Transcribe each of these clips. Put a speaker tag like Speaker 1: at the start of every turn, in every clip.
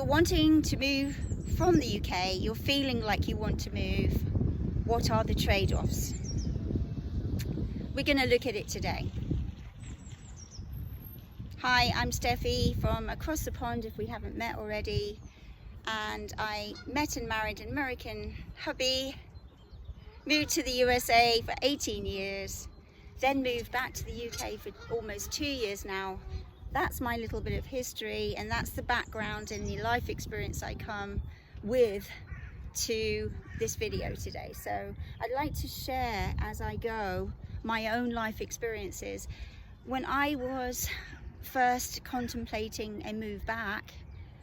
Speaker 1: you're wanting to move from the UK, you're feeling like you want to move, what are the trade-offs? We're going to look at it today. Hi, I'm Steffi from across the pond if we haven't met already, and I met and married an American hubby, moved to the USA for 18 years, then moved back to the UK for almost 2 years now. That's my little bit of history, and that's the background and the life experience I come with to this video today. So I'd like to share as I go my own life experiences. When I was first contemplating a move back,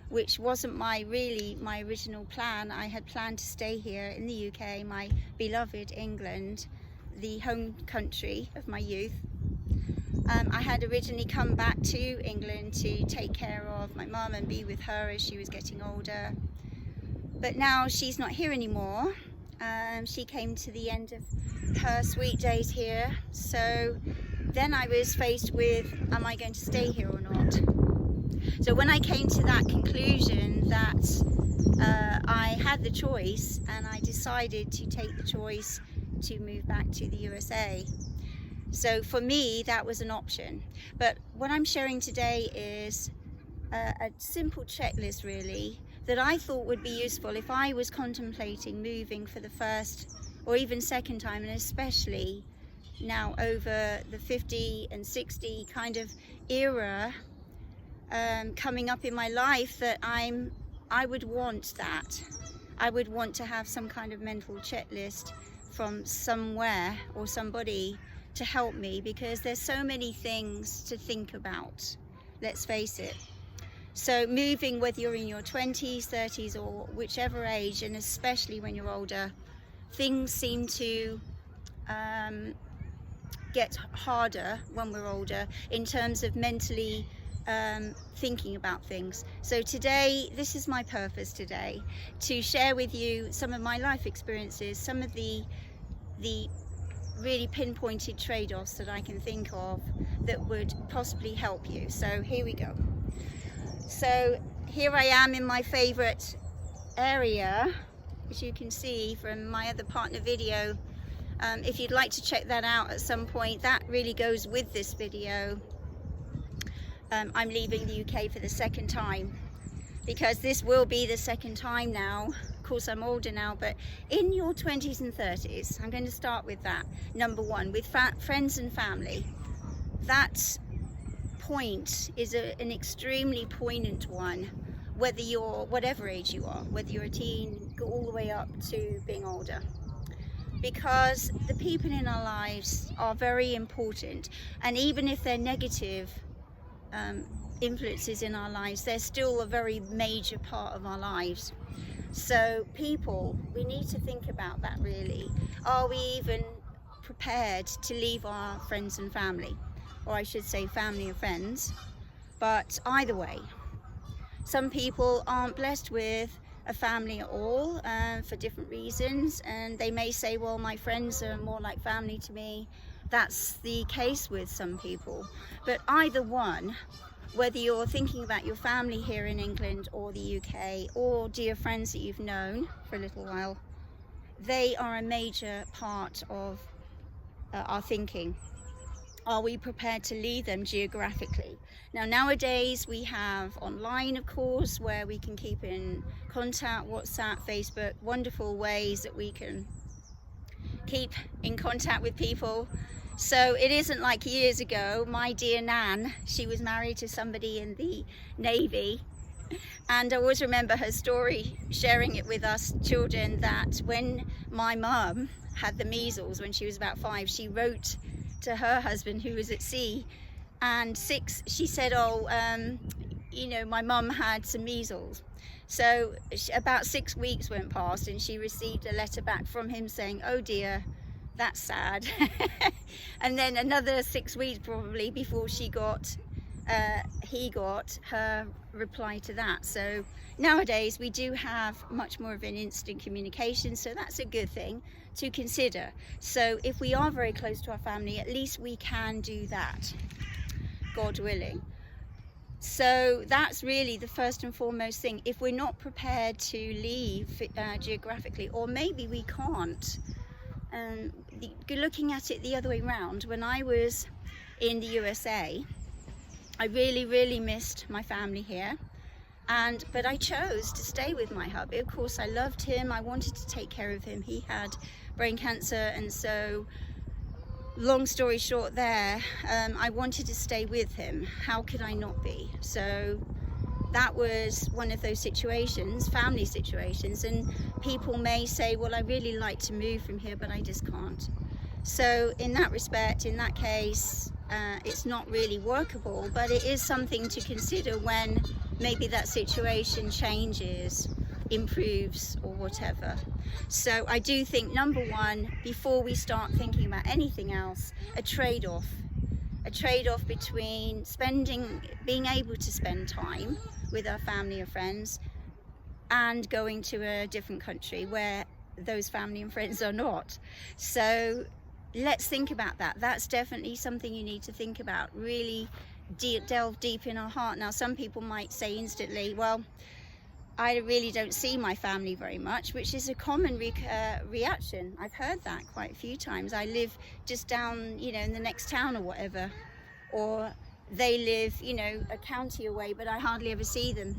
Speaker 1: which wasn't my original plan, I had planned to stay here in the UK, my beloved England, the home country of my youth. I had originally come back to England to take care of my mum and be with her as she was getting older. But now she's not here anymore. She came to the end of her sweet days here. So then I was faced with, am I going to stay here or not? So when I came to that conclusion that I had the choice, and I decided to take the choice to move back to the USA. So for me, that was an option. But what I'm sharing today is a simple checklist really that I thought would be useful if I was contemplating moving for the first or even second time, and especially now over the 50 and 60 kind of era coming up in my life, that I would want that. I would want to have some kind of mental checklist from somewhere or somebody to help me, because there's so many things to think about, let's face it. So moving, whether you're in your 20s, 30s or whichever age, and especially when you're older, things seem to get harder when we're older in terms of mentally thinking about things. So today, this is my purpose today, to share with you some of my life experiences, some of the really pinpointed trade-offs that I can think of that would possibly help you. So here we go. So here I am in my favorite area, as you can see from my other partner video. If you'd like to check that out at some point, that really goes with this video. I'm leaving the UK for the second time, because this will be the second time now. Of course, I'm older now, but in your 20s and 30s, I'm going to start with that. Number one, with friends and family. That point is an extremely poignant one, whether you're whatever age you are, whether you're a teen, go all the way up to being older. Because the people in our lives are very important, and even if they're negative influences in our lives, they're still a very major part of our lives. So people, we need to think about that really. Are we even prepared to leave our friends and family? Or I should say family and friends. But either way, some people aren't blessed with a family at all for different reasons, and they may say, well, my friends are more like family to me. That's the case with some people. But either one, whether you're thinking about your family here in England or the UK, or dear friends that you've known for a little while, they are a major part of our thinking. Are we prepared to leave them geographically? Now, nowadays we have online, of course, where we can keep in contact, WhatsApp, Facebook, wonderful ways that we can keep in contact with people. So it isn't like years ago. My dear Nan, she was married to somebody in the Navy, and I always remember her story, sharing it with us children, that when my mum had the measles when she was about 5, she wrote to her husband who was at sea, and she said, you know, my mum had some measles. So about 6 weeks went past and she received a letter back from him saying, oh dear, that's sad. And then another 6 weeks probably before he got her reply to that. So nowadays we do have much more of an instant communication, so that's a good thing to consider. So if we are very close to our family, at least we can do that, God willing. So that's really the first and foremost thing. If we're not prepared to leave geographically, or maybe we can't, looking at it the other way around, when I was in the USA, I really missed my family here, but I chose to stay with my hubby. Of course, I loved him, I wanted to take care of him. He had brain cancer, and so long story short there, I wanted to stay with him. How could I not be? So that was one of those situations, family situations, and people may say, well, I really like to move from here, but I just can't. So in that respect, in that case, it's not really workable, but it is something to consider when maybe that situation changes, improves, or whatever. So I do think, number one, before we start thinking about anything else, a trade-off between being able to spend time with our family or friends and going to a different country where those family and friends are not. So let's think about that. That's definitely something you need to think about, really delve deep in our heart. Now, some people might say instantly, well, I really don't see my family very much, which is a common reaction. I've heard that quite a few times. I live just down, in the next town or whatever, or they live, a county away, but I hardly ever see them.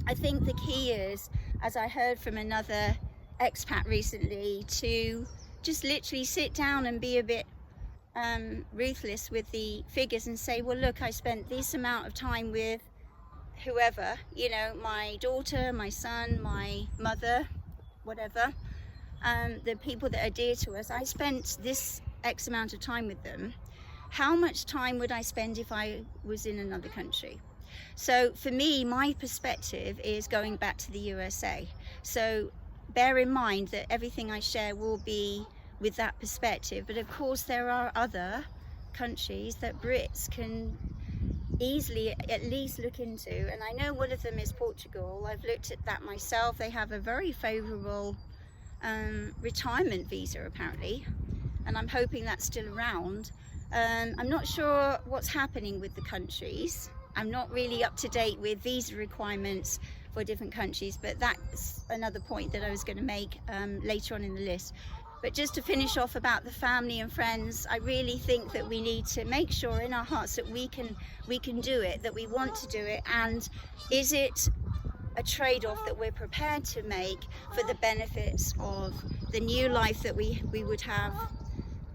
Speaker 1: I think the key is, as I heard from another expat recently, to just literally sit down and be a bit ruthless with the figures and say, well, look, I spent this amount of time with whoever, my daughter, my son, my mother, whatever, the people that are dear to us. I spent this X amount of time with them. How much time would I spend if I was in another country? So for me, my perspective is going back to the USA. So bear in mind that everything I share will be with that perspective. But of course, there are other countries that Brits can easily at least look into, and I know one of them is Portugal. I've looked at that myself. They have a very favorable retirement visa apparently, and I'm hoping that's still around. I'm not sure what's happening with the countries. I'm not really up to date with visa requirements for different countries, but that's another point that I was going to make later on in the list. But just to finish off about the family and friends, I really think that we need to make sure in our hearts that we can do it, that we want to do it, and is it a trade-off that we're prepared to make for the benefits of the new life that we would have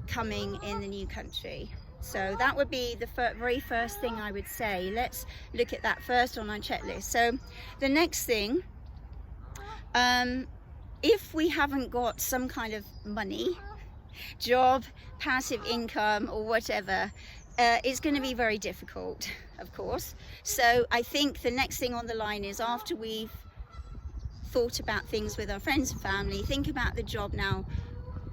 Speaker 1: coming in the new country. So that would be the very first thing I would say. Let's look at that first on our checklist. So the next thing, if we haven't got some kind of money, job, passive income or whatever, it's going to be very difficult, of course. So I think the next thing on the line is, after we've thought about things with our friends and family, think about the job now.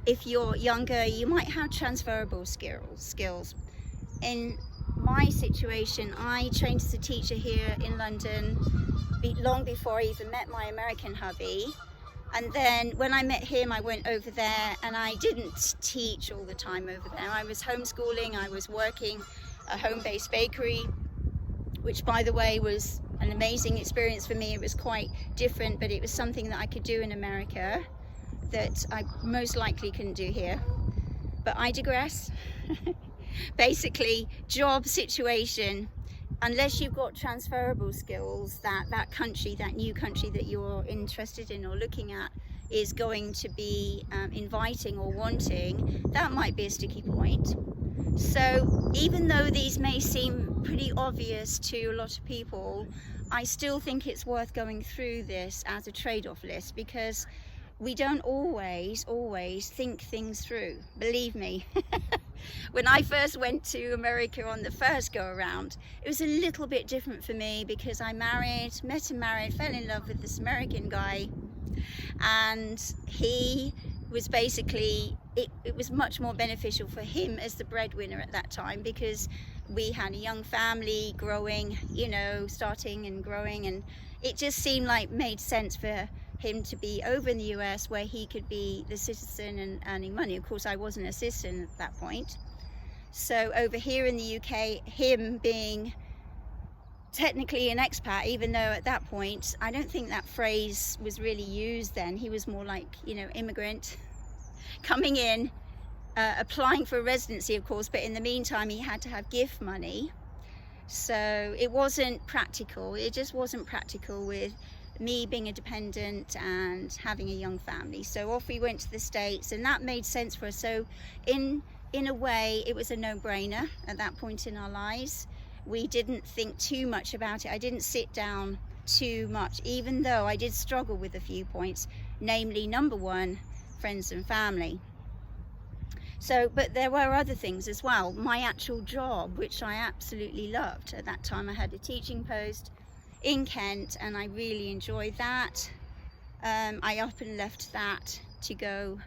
Speaker 1: If you're younger, you might have transferable skills. In my situation, I trained as a teacher here in London long before I even met my American hubby. And then when I met him, I went over there, and I didn't teach all the time over there. I was homeschooling, I was working a home-based bakery, which, by the way, was an amazing experience for me. It was quite different, but it was something that I could do in America that I most likely couldn't do here. But I digress. Basically, job situation, unless you've got transferable skills that country, that new country that you're interested in or looking at is going to be inviting or wanting, that might be a sticky point. So even though these may seem pretty obvious to a lot of people, I still think it's worth going through this as a trade-off list, because we don't always think things through, believe me. When I first went to America on the first go around, it was a little bit different for me, because I met and married, fell in love with this American guy, and he was basically, it was much more beneficial for him as the breadwinner at that time, because we had a young family growing, starting and growing, and it just seemed like made sense for him to be over in the US, where he could be the citizen and earning money. Of course, I wasn't a citizen at that point. So over here in the UK, him being technically an expat, even though at that point I don't think that phrase was really used then. He was more like, you know, immigrant coming in, applying for a residency, of course, but in the meantime he had to have gift money. So it wasn't practical. It just wasn't practical with me being a dependent and having a young family. So off we went to the States, and that made sense for us. So in a way, it was a no-brainer at that point in our lives. We didn't think too much about it. I didn't sit down too much, even though I did struggle with a few points, namely, number one, friends and family. So, but there were other things as well. My actual job, which I absolutely loved. At that time I had a teaching post in Kent and I really enjoyed that. I up and left that to go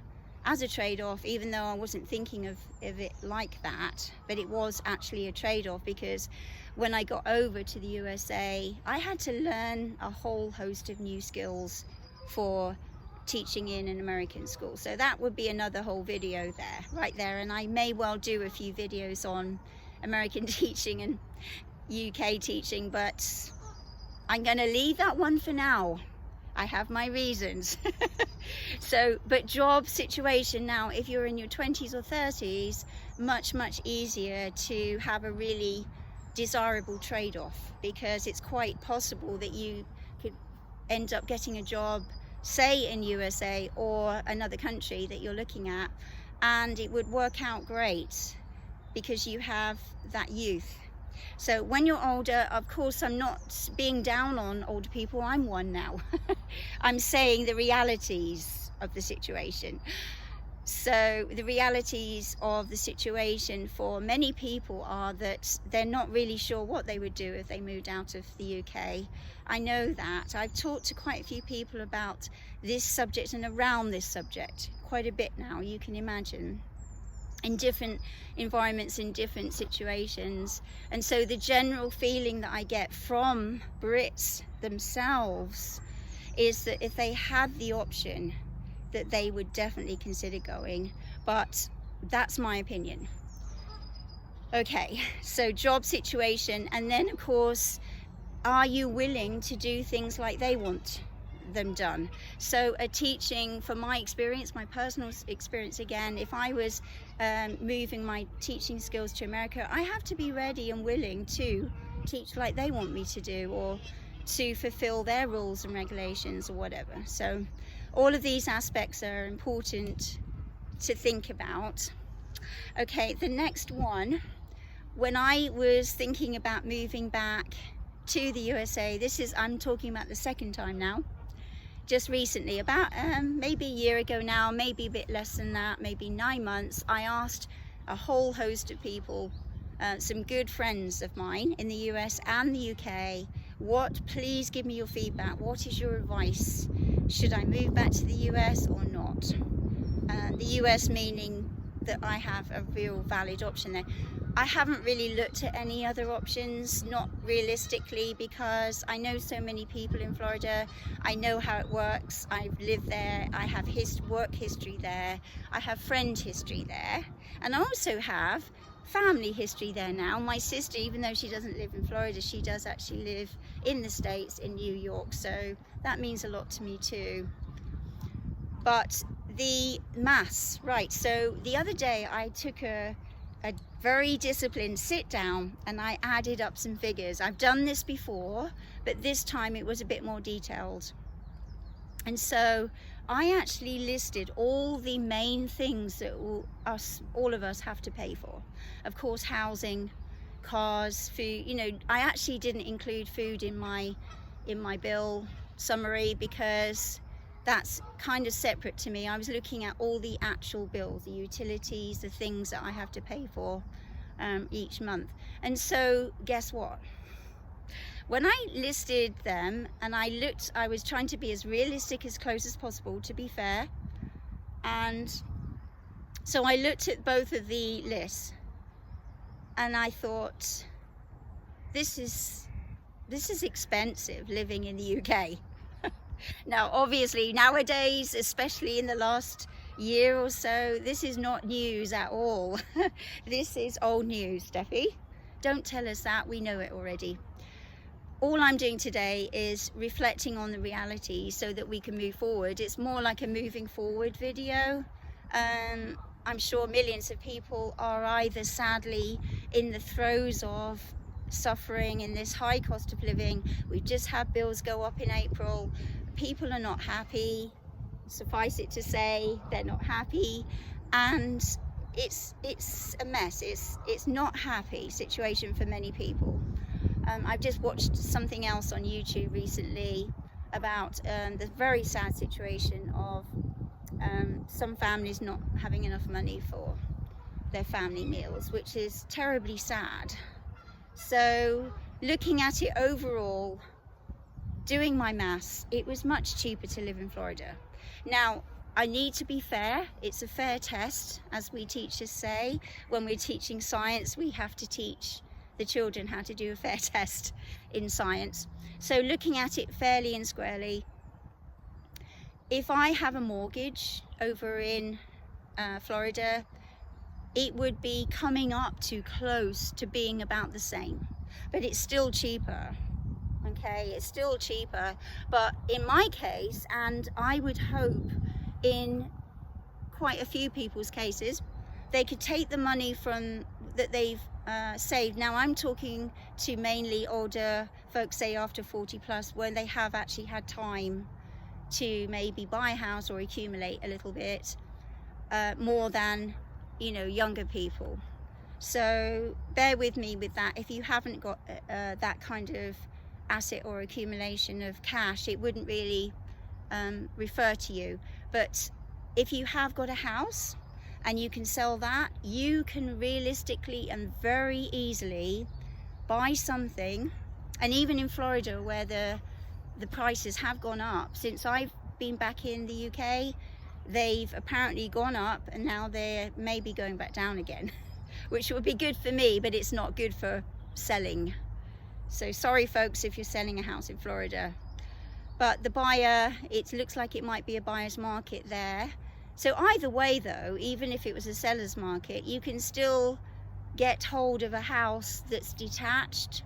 Speaker 1: as a trade-off, even though I wasn't thinking of it like that, but it was actually a trade-off, because when I got over to the USA, I had to learn a whole host of new skills for teaching in an American school. So that would be another whole video there, right there, and I may well do a few videos on American teaching and UK teaching, but I'm going to leave that one for now. I have my reasons. So, but job situation now, if you're in your 20s or 30s, much easier to have a really desirable trade-off, because it's quite possible that you could end up getting a job, say in USA or another country that you're looking at, and it would work out great because you have that youth. So when you're older, of course, I'm not being down on older people, I'm one now. I'm saying the realities of the situation. So the realities of the situation for many people are that they're not really sure what they would do if they moved out of the UK. I know that. I've talked to quite a few people about this subject and around this subject quite a bit now, you can imagine, in different environments, in different situations. And so the general feeling that I get from Brits themselves is that if they had the option, that they would definitely consider going. But that's my opinion. Okay, so job situation, and then of course, are you willing to do things like they want them done? So a teaching, from my experience, my personal experience again, if I was moving my teaching skills to America, I have to be ready and willing to teach like they want me to do, or to fulfill their rules and regulations or whatever. So all of these aspects are important to think about. Okay, the next one, when I was thinking about moving back to the USA, I'm talking about the second time now, just recently, about maybe a year ago now, maybe a bit less than that, maybe 9 months, I asked a whole host of people, some good friends of mine in the US and the UK, please give me your feedback. What is your advice? Should I move back to the US or not? The US meaning that I have a real valid option there. I haven't really looked at any other options, not realistically, because I know so many people in Florida. I know how it works. I've lived there. I have work history there. I have friend history there. And I also have family history there now. My sister, even though she doesn't live in Florida, she does actually live in the States, in New York. So that means a lot to me too. But the maths, right. So the other day I took a very disciplined sit down and I added up some figures. I've done this before, but this time it was a bit more detailed. And so I actually listed all the main things that all of us have to pay for. Of course, housing, cars, food. You know, I actually didn't include food in my bill summary because that's kind of separate to me. I was looking at all the actual bills, the utilities, the things that I have to pay for each month. And so guess what? When I listed them and I was trying to be as realistic as close as possible, to be fair. And so I looked at both of the lists and I thought, this is expensive living in the UK. Now, obviously, nowadays, especially in the last year or so, this is not news at all. This is old news, Steffi. Don't tell us that, we know it already. all I'm doing today is reflecting on the reality so that we can move forward. It's more like a moving forward video. I'm sure millions of people are either sadly in the throes of suffering in this high cost of living. We've just had bills go up in April. People are not happy. Suffice it to say, they're not happy, and it's a mess. It's not happy situation for many people. I've just watched something else on YouTube recently about the very sad situation of some families not having enough money for their family meals, which is terribly sad. So looking at it overall, doing my maths, it was much cheaper to live in Florida. Now, I need to be fair. It's a fair test, as we teachers say. When we're teaching science, we have to teach the children how to do a fair test in science. So looking at it fairly and squarely, if I have a mortgage over in Florida, it would be coming up to close to being about the same, but it's still cheaper. Okay, it's still cheaper, but in my case, and I would hope in quite a few people's cases, they could take the money from that they've saved. Now I'm talking to mainly older folks, say after 40 plus, when they have actually had time to maybe buy a house or accumulate a little bit more than, you know, younger people. So bear with me with that. If you haven't got that kind of asset or accumulation of cash, it wouldn't really refer to you. But if you have got a house and you can sell that, you can realistically and very easily buy something. And even in Florida, where the prices have gone up since I've been back in the UK, they've apparently gone up, and now they're maybe going back down again, which would be good for me, but it's not good for selling. So sorry folks if you're selling a house in Florida. But the buyer, it looks like it might be a buyer's market there. So either way though, even if it was a seller's market, you can still get hold of a house that's detached,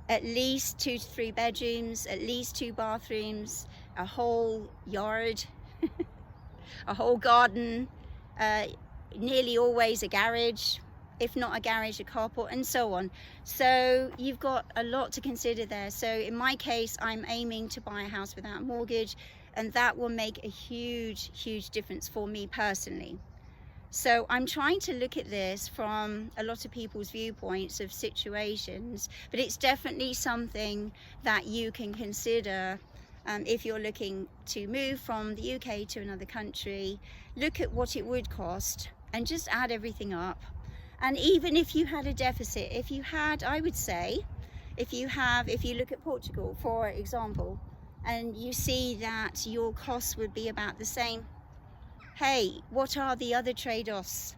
Speaker 1: at least 2 to 3 bedrooms, at least 2 bathrooms, a whole yard, a whole garden, nearly always a garage, if not a garage, a carport, and so on. So you've got a lot to consider there. So in my case, I'm aiming to buy a house without a mortgage, and that will make a huge difference for me personally. So I'm trying to look at this from a lot of people's viewpoints of situations, but it's definitely something that you can consider if you're looking to move from the UK to another country. Look at what it would cost and just add everything up. And even if you had a deficit, if you had, I would say, if you look at Portugal, for example, and you see that your costs would be about the same, hey, what are the other trade-offs?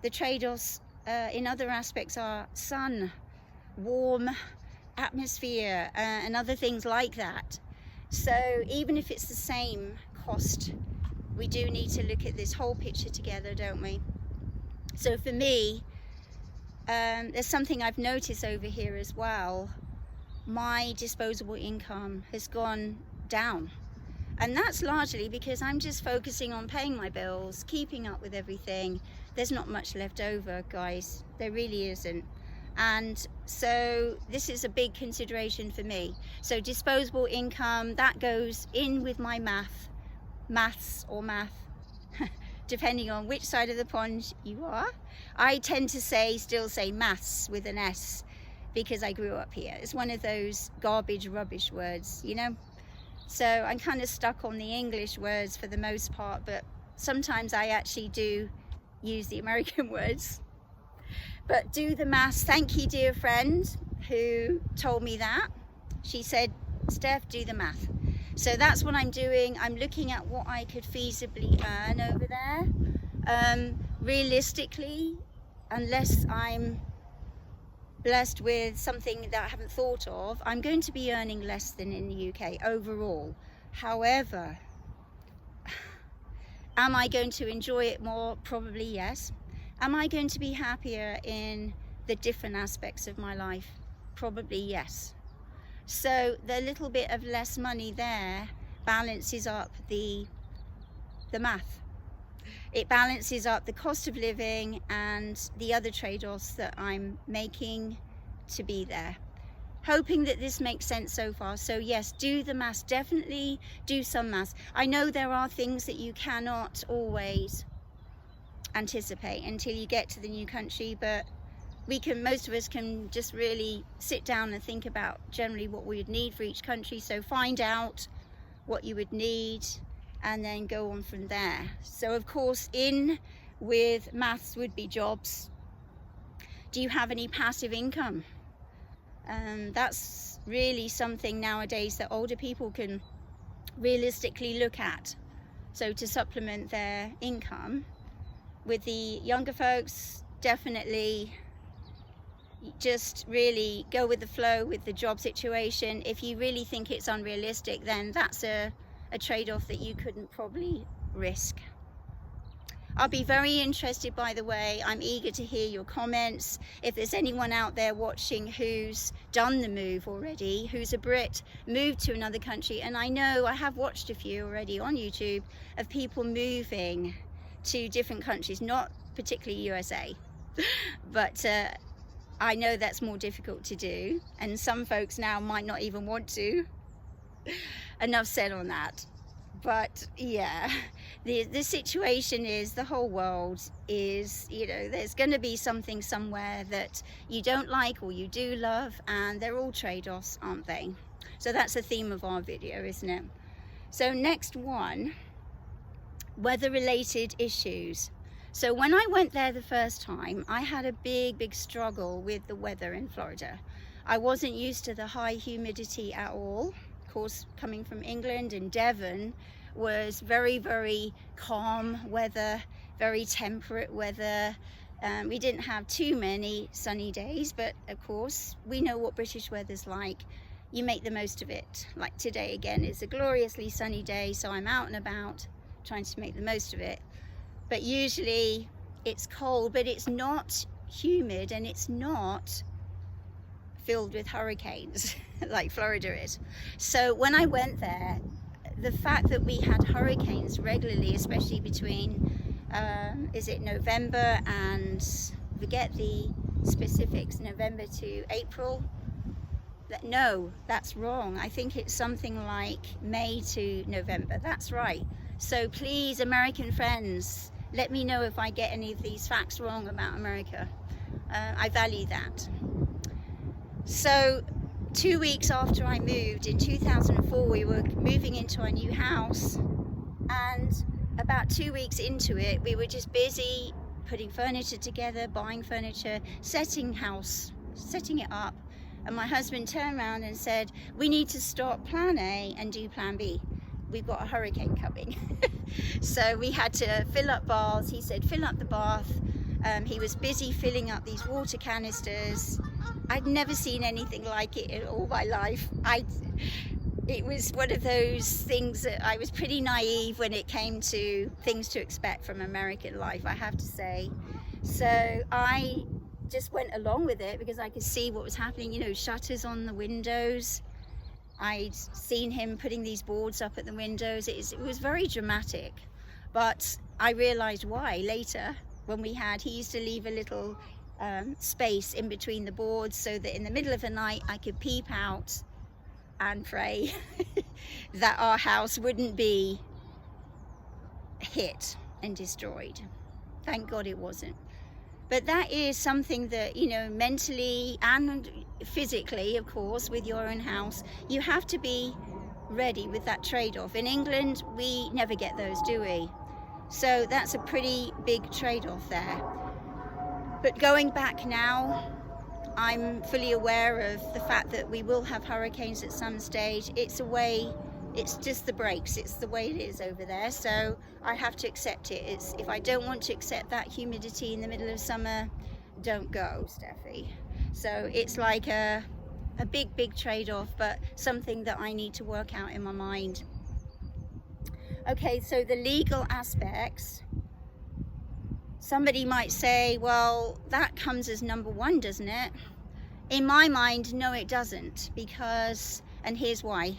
Speaker 1: The trade-offs in other aspects are sun, warm atmosphere, and other things like that. So even if it's the same cost, we do need to look at this whole picture together, don't we? So for me, there's something I've noticed over here as well. My disposable income has gone down. And that's largely because I'm just focusing on paying my bills, keeping up with everything. There's not much left over, guys. There really isn't. And so this is a big consideration for me. So disposable income, that goes in with my maths, depending on which side of the pond you are. I tend to still say maths with an S because I grew up here. It's one of those garbage, rubbish words, you know? So I'm kind of stuck on the English words for the most part, but sometimes I actually do use the American words. But do the maths. Thank you, dear friend, who told me that. She said, Steph, do the math. So that's what I'm doing. I'm looking at what I could feasibly earn over there. Realistically, unless I'm blessed with something that I haven't thought of, I'm going to be earning less than in the UK overall. However, am I going to enjoy it more? Probably yes. Am I going to be happier in the different aspects of my life? Probably yes. So the little bit of less money there balances up the math. It balances up the cost of living and the other trade-offs that I'm making to be there. Hoping that this makes sense so far. So yes, do the maths, definitely do some maths. I know there are things that you cannot always anticipate until you get to the new country, but most of us can just really sit down and think about generally what we would need for each country. So find out what you would need and then go on from there. So of course, in with maths would be jobs. Do you have any passive income? That's really something nowadays that older people can realistically look at. So to supplement their income. With the younger folks, definitely just really go with the flow with the job situation. If you really think it's unrealistic, then that's a trade-off that you couldn't probably risk. I'll be very interested, by the way. I'm eager to hear your comments. If there's anyone out there watching who's done the move already, who's a Brit, moved to another country, and I know I have watched a few already on YouTube of people moving to different countries, not particularly USA, but I know that's more difficult to do, and some folks now might not even want to. Enough said on that. But yeah, the situation is, the whole world is, you know, there's going to be something somewhere that you don't like or you do love, and they're all trade-offs, aren't they? So that's the theme of our video, isn't it? So next one, weather-related issues. So when I went there the first time, I had a big struggle with the weather in Florida. I wasn't used to the high humidity at all. Of course, coming from England, and Devon was very calm weather, very temperate weather. We didn't have too many sunny days, but of course we know what British weather's like. You make the most of it. Like today again, it's a gloriously sunny day, so I'm out and about trying to make the most of it. But usually it's cold, but it's not humid, and it's not filled with hurricanes like Florida is. So when I went there, the fact that we had hurricanes regularly, especially between is it November and, forget the specifics, November to April? No, that's wrong. I think it's something like May to November. That's right. So please, American friends, let me know if I get any of these facts wrong about America. I value that. So 2 weeks after I moved in 2004, we were moving into our new house, and about 2 weeks into it, we were just busy putting furniture together, buying furniture, setting it up, and my husband turned around and said, we need to stop plan A and do plan B. We've got a hurricane coming. So we had to fill up baths. He said, fill up the bath. He was busy filling up these water canisters. I'd never seen anything like it in all my life. It was one of those things that I was pretty naive when it came to things to expect from American life, I have to say. So I just went along with it because I could see what was happening, you know, shutters on the windows. I'd seen him putting these boards up at the windows. It was very dramatic, but I realized why later. When he used to leave a little space in between the boards so that in the middle of the night I could peep out and pray that our house wouldn't be hit and destroyed. Thank God it wasn't. But that is something that, you know, mentally and physically, of course, with your own house, you have to be ready with that trade-off. In England, we never get those, do we? So that's a pretty big trade-off there. But going back now, I'm fully aware of the fact that we will have hurricanes at some stage. It's just the breaks. It's the way it is over there. So I have to accept it. If I don't want to accept that humidity in the middle of summer, don't go, Steffi. So it's like a big trade-off, but something that I need to work out in my mind. Okay, so the legal aspects. Somebody might say, well, that comes as number one, doesn't it? In my mind, no, it doesn't, because, and here's why.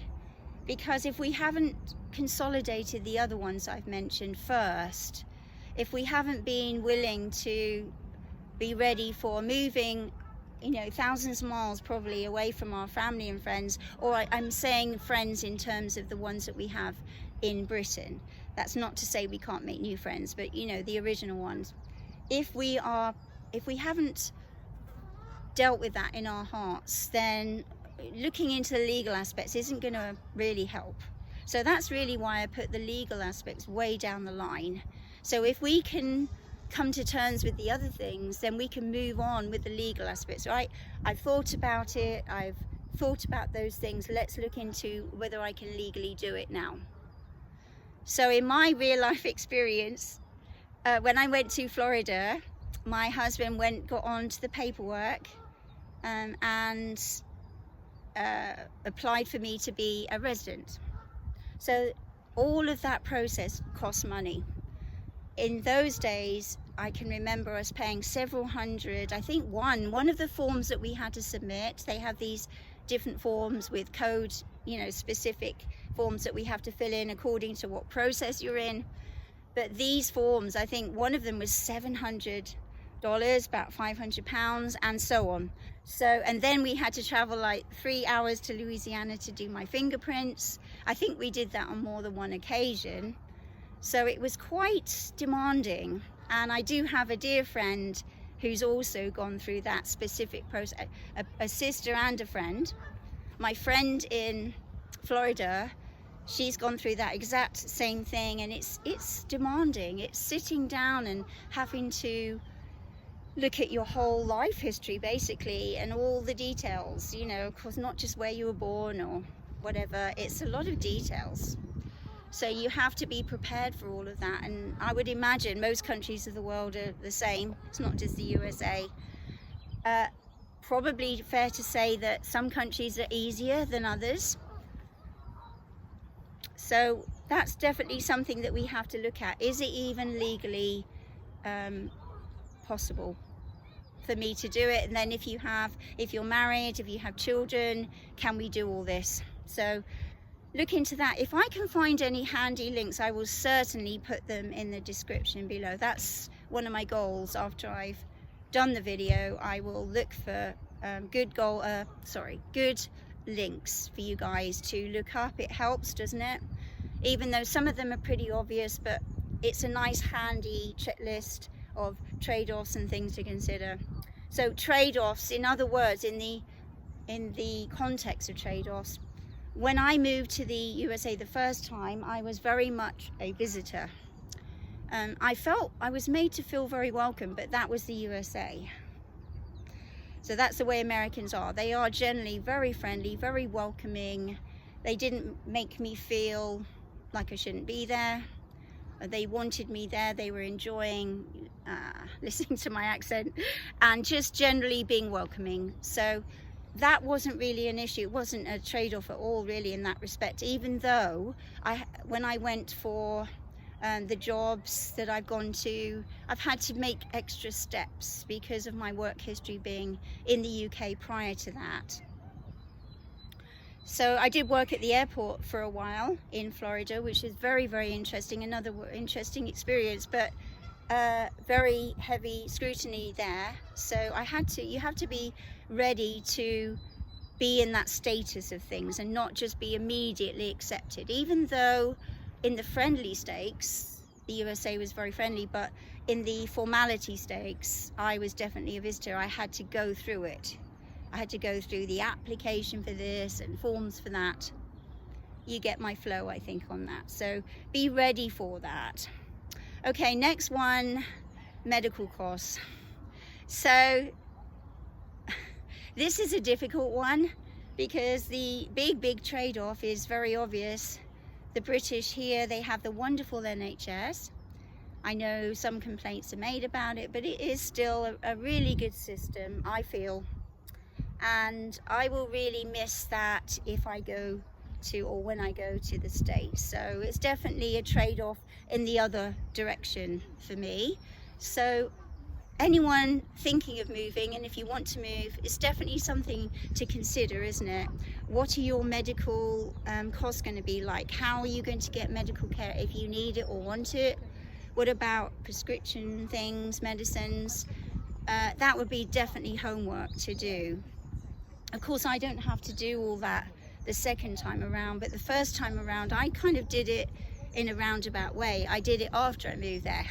Speaker 1: Because if we haven't consolidated the other ones I've mentioned first, if we haven't been willing to be ready for moving, you know, thousands of miles probably away from our family and friends, or I'm saying friends in terms of the ones that we have in Britain. That's not to say we can't make new friends, but you know, the original ones. If we haven't dealt with that in our hearts, then looking into the legal aspects isn't going to really help. So that's really why I put the legal aspects way down the line. So if we can come to terms with the other things, then we can move on with the legal aspects, right? I've thought about it, I've thought about those things, let's look into whether I can legally do it now. So in my real life experience, when I went to Florida, my husband got on to the paperwork and applied for me to be a resident. So all of that process costs money. In those days, I can remember us paying several hundred. I think one of the forms that we had to submit, they have these different forms with code, you know, specific forms that we have to fill in according to what process you're in. But these forms, I think one of them was $700, about £500, and so on. So, and then we had to travel like 3 hours to Louisiana to do my fingerprints. I think we did that on more than one occasion. So it was quite demanding. And I do have a dear friend who's also gone through that specific process, a sister and a friend. My friend in Florida, she's gone through that exact same thing, and it's demanding. It's sitting down and having to look at your whole life history basically, and all the details, you know, of course, not just where you were born or whatever. It's a lot of details. So you have to be prepared for all of that, and I would imagine most countries of the world are the same. It's not just the USA. Probably fair to say that some countries are easier than others. So that's definitely something that we have to look at. Is it even legally possible for me to do it? And then if you're married, if you have children, can we do all this? So look into that. If I can find any handy links, I will certainly put them in the description below. That's one of my goals. After I've done the video, I will look for good links for you guys to look up. It helps, doesn't it? Even though some of them are pretty obvious, but it's a nice handy checklist of trade-offs and things to consider. So trade-offs, in other words, in the context of trade-offs, when I moved to the USA the first time, I was very much a visitor. I was made to feel very welcome, but that was the USA. So that's the way Americans are. They are generally very friendly, very welcoming. They didn't make me feel like I shouldn't be there. They wanted me there. They were enjoying listening to my accent and just generally being welcoming. So that wasn't really an issue. It wasn't a trade-off at all, really, in that respect. Even though when I went for the jobs that I've gone to, I've had to make extra steps because of my work history being in the UK prior to that. So I did work at the airport for a while in Florida, which is very, very interesting. Another interesting experience, but very heavy scrutiny there. So you have to be ready to be in that status of things and not just be immediately accepted. Even though in the friendly stakes, the USA was very friendly, but in the formality stakes, I was definitely a visitor. I had to go through it. I had to go through the application for this and forms for that. You get my flow, I think, on that. So be ready for that. Okay, next one, medical costs. So this is a difficult one because the big trade-off is very obvious. The British here, they have the wonderful NHS. I know some complaints are made about it, but it is still a really good system, I feel. And I will really miss that if I go to, or when I go to the States. So it's definitely a trade-off in the other direction for me. So anyone thinking of moving, and if you want to move, it's definitely something to consider, isn't it? What are your medical costs going to be like? How are you going to get medical care if you need it or want it? What about prescription things, medicines? That would be definitely homework to do. Of course, I don't have to do all that the second time around, but the first time around I kind of did it in a roundabout way. I did it after I moved there.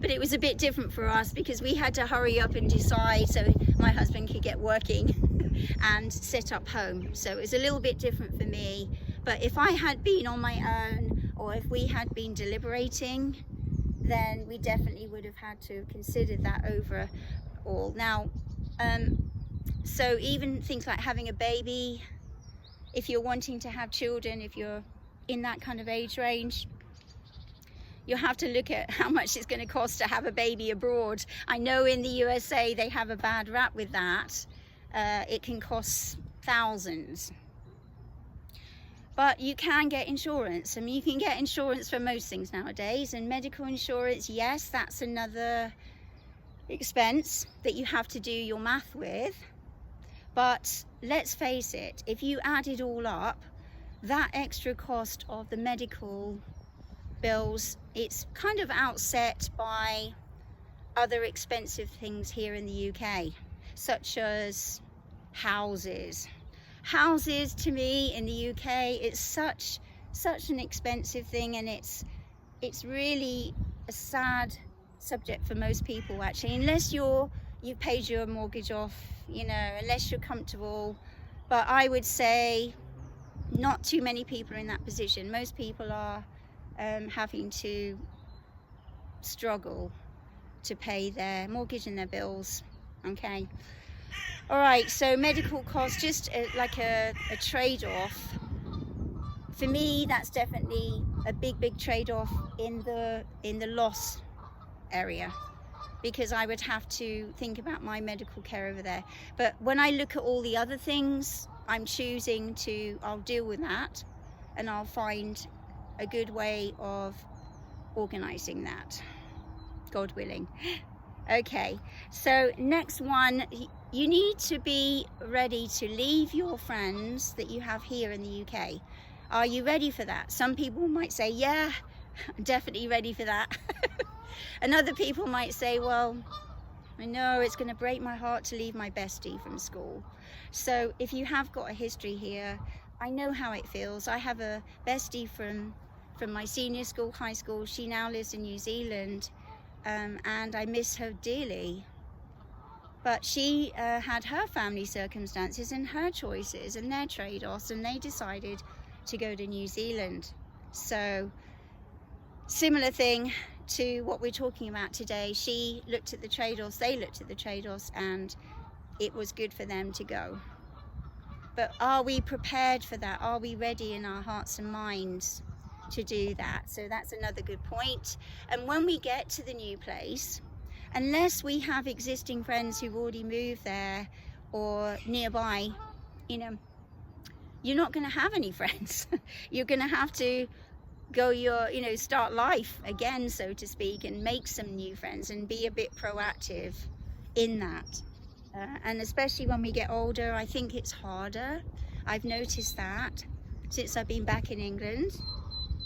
Speaker 1: But it was a bit different for us because we had to hurry up and decide so my husband could get working and set up home. So it was a little bit different for me. But if I had been on my own, or if we had been deliberating, then we definitely would have had to have considered that over all. Now, so even things like having a baby, if you're wanting to have children, if you're in that kind of age range, you'll have to look at how much it's going to cost to have a baby abroad. I know in the USA they have a bad rap with that. It can cost thousands. But you can get insurance. I mean, you can get insurance for most things nowadays, and medical insurance, yes, that's another expense that you have to do your math with. But let's face it, if you add it all up, that extra cost of the medical bills, it's kind of outset by other expensive things here in the UK, such as houses. Houses, to me, in the UK, it's such an expensive thing, and it's really a sad subject for most people, actually, unless you've paid your mortgage off, you know, unless you're comfortable. But I would say not too many people are in that position. Most people are having to struggle to pay their mortgage and their bills. Okay. All right, so medical costs, just like a trade-off. For me, that's definitely a big trade-off in the loss area, because I would have to think about my medical care over there. But when I look at all the other things, I'm choosing I'll deal with that, and I'll find a good way of organizing that, God willing. Okay, so next one, you need to be ready to leave your friends that you have here in the UK. Are you ready for that? Some people might say, yeah, I'm definitely ready for that. And other people might say, well, I know it's going to break my heart to leave my bestie from school. So if you have got a history here, I know how it feels. I have a bestie from my senior school, high school. She now lives in New Zealand, and I miss her dearly. But she had her family circumstances and her choices and their trade-offs, and they decided to go to New Zealand. So similar thing to what we're talking about today. She looked at the trade-offs, they looked at the trade-offs, and it was good for them to go. But are we prepared for that? Are we ready in our hearts and minds to do that? So that's another good point. And when we get to the new place, unless we have existing friends who've already moved there or nearby, you know, you're not going to have any friends. You're going to have to go start life again, so to speak, and make some new friends and be a bit proactive in that. And especially when we get older, I think it's harder. I've noticed that since I've been back in England.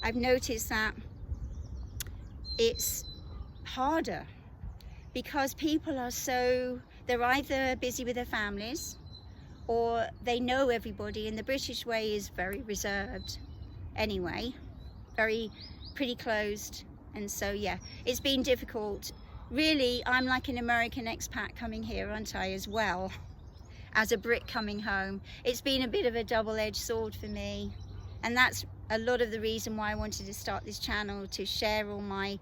Speaker 1: I've noticed that it's harder because people are they're either busy with their families or they know everybody, and the British way is very reserved anyway, pretty closed. And so yeah, it's been difficult. Really, I'm like an American expat coming here, aren't I, as well as a Brit coming home. It's been a bit of a double-edged sword for me, and that's a lot of the reason why I wanted to start this channel, to share all my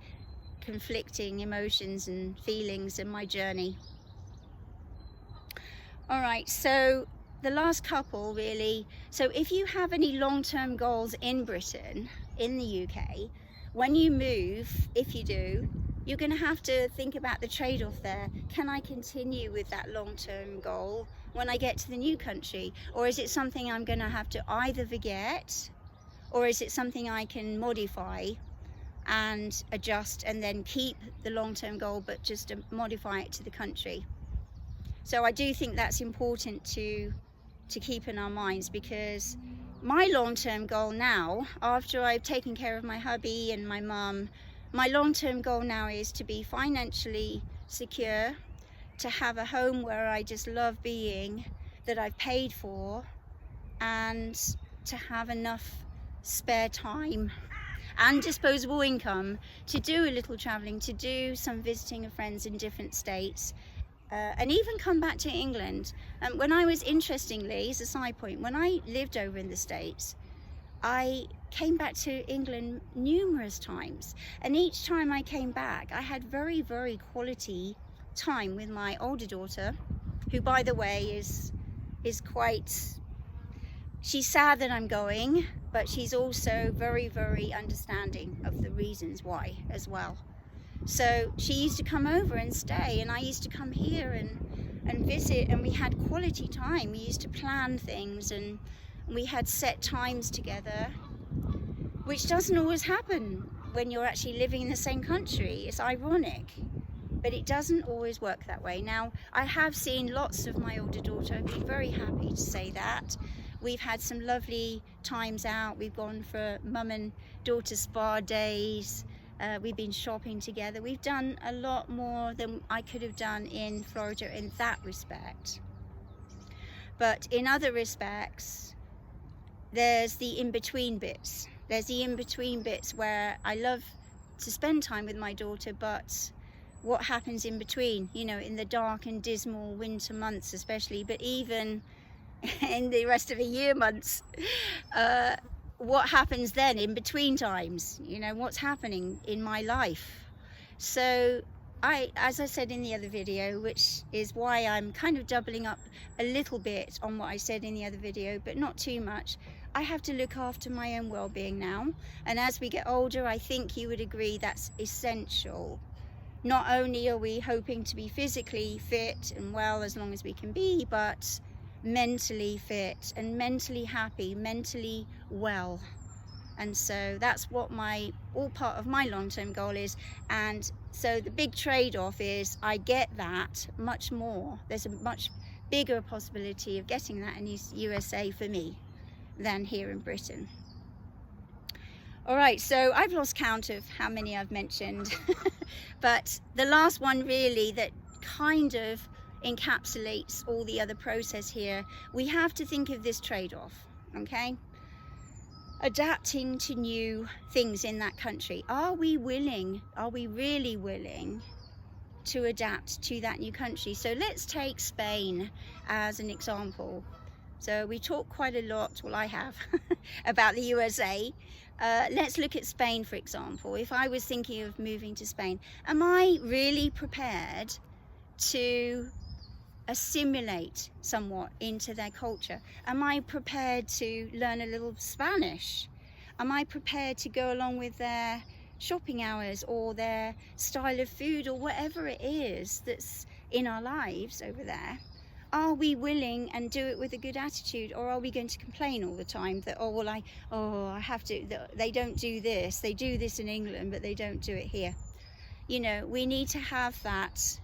Speaker 1: conflicting emotions and feelings and my journey. All right, so the last couple really. So if you have any long-term goals in Britain, in the UK, when you move, if you do, you're going to have to think about the trade-off there. Can I continue with that long-term goal when I get to the new country? Or is it something I'm going to have to either forget, or is it something I can modify and adjust and then keep the long-term goal, but just modify it to the country. So I do think that's important to keep in our minds, because my long-term goal now, after I've taken care of my hubby and my mum, my long-term goal now is to be financially secure, to have a home where I just love being, that I've paid for, and to have enough spare time and disposable income to do a little traveling, to do some visiting of friends in different states, and even come back to England. When I was, interestingly, as a side point, when I lived over in the States, I came back to England numerous times, and each time I came back I had very, very quality time with my older daughter, who, by the way, is quite, she's sad that I'm going, but she's also very, very understanding of the reasons why as well. So she used to come over and stay, and I used to come here and visit, and we had quality time. We used to plan things, and we had set times together, which doesn't always happen when you're actually living in the same country. It's ironic, but it doesn't always work that way. Now, I have seen lots of my older daughter. I'd be very happy to say that. We've had some lovely times out. We've gone for mum and daughter spa days. We've been shopping together. We've done a lot more than I could have done in Florida in that respect. But in other respects, there's the in-between bits. There's the in-between bits where I love to spend time with my daughter, but what happens in between, you know, in the dark and dismal winter months especially, but even in the rest of the year months, what happens then in between times, you know, what's happening in my life. So as I said in the other video, which is why I'm kind of doubling up a little bit on what I said in the other video, but not too much, I have to look after my own well-being now. And as we get older, I think you would agree that's essential. Not only are we hoping to be physically fit and well as long as we can be, but mentally fit and mentally happy, mentally well. And so that's what all part of my long-term goal is. And so the big trade-off is I get that much more. There's a much bigger possibility of getting that in the USA for me than here in Britain. All right, so I've lost count of how many I've mentioned, but the last one really that kind of encapsulates all the other process here, we have to think of this trade-off, okay? Adapting to new things in that country. Are we really willing to adapt to that new country? So let's take Spain as an example. So we talk quite a lot, well I have, about the USA. Let's look at Spain, for example. If I was thinking of moving to Spain, am I really prepared to assimilate somewhat into their culture? Am I prepared to learn a little Spanish? Am I prepared to go along with their shopping hours or their style of food or whatever it is that's in our lives over there? Are we willing and do it with a good attitude, or are we going to complain all the time that, oh well, I have to, they don't do this, they do this in England but they don't do it here? You know, we need to have that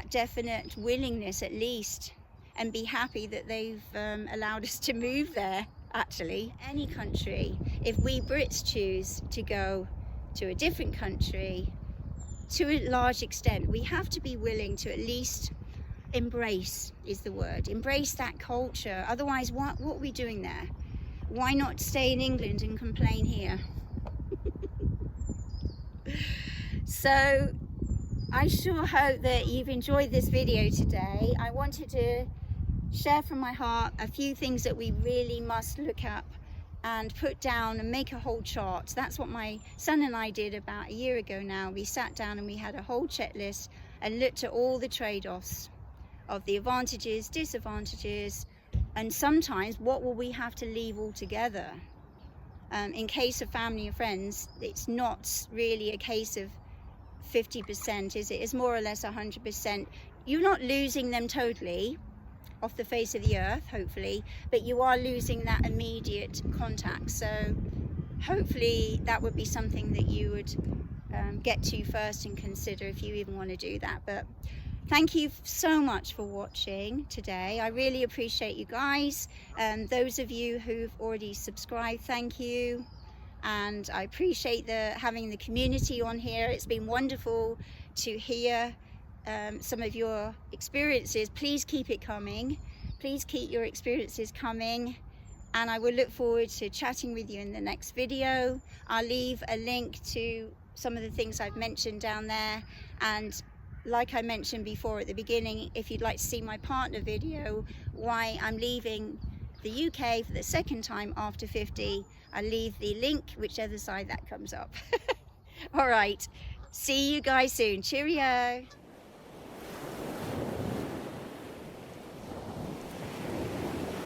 Speaker 1: definite willingness at least, and be happy that they've allowed us to move there. Actually, any country, if we Brits choose to go to a different country, to a large extent, we have to be willing to at least embrace, is the word, embrace that culture. Otherwise, what are we doing there? Why not stay in England and complain here? So I sure hope that you've enjoyed this video today. I wanted to share from my heart a few things that we really must look up and put down and make a whole chart. That's what my son and I did about a year ago now. We sat down and we had a whole checklist and looked at all the trade-offs of the advantages, disadvantages, and sometimes what will we have to leave altogether. In case of family and friends, it's not really a case of 50%, is it? It's more or less 100%. You're not losing them totally off the face of the earth, hopefully, but you are losing that immediate contact. So hopefully that would be something that you would get to first and consider if you even want to do that. But thank you so much for watching today. I really appreciate you guys. Those of you who've already subscribed, thank you. And I appreciate having the community on here. It's been wonderful to hear some of your experiences. Please keep it coming. Please keep your experiences coming. And I will look forward to chatting with you in the next video. I'll leave a link to some of the things I've mentioned down there. And like I mentioned before at the beginning, if you'd like to see my partner video, why I'm leaving the UK for the second time after 50, I'll leave the link whichever side that comes up. All right, see you guys soon. Cheerio.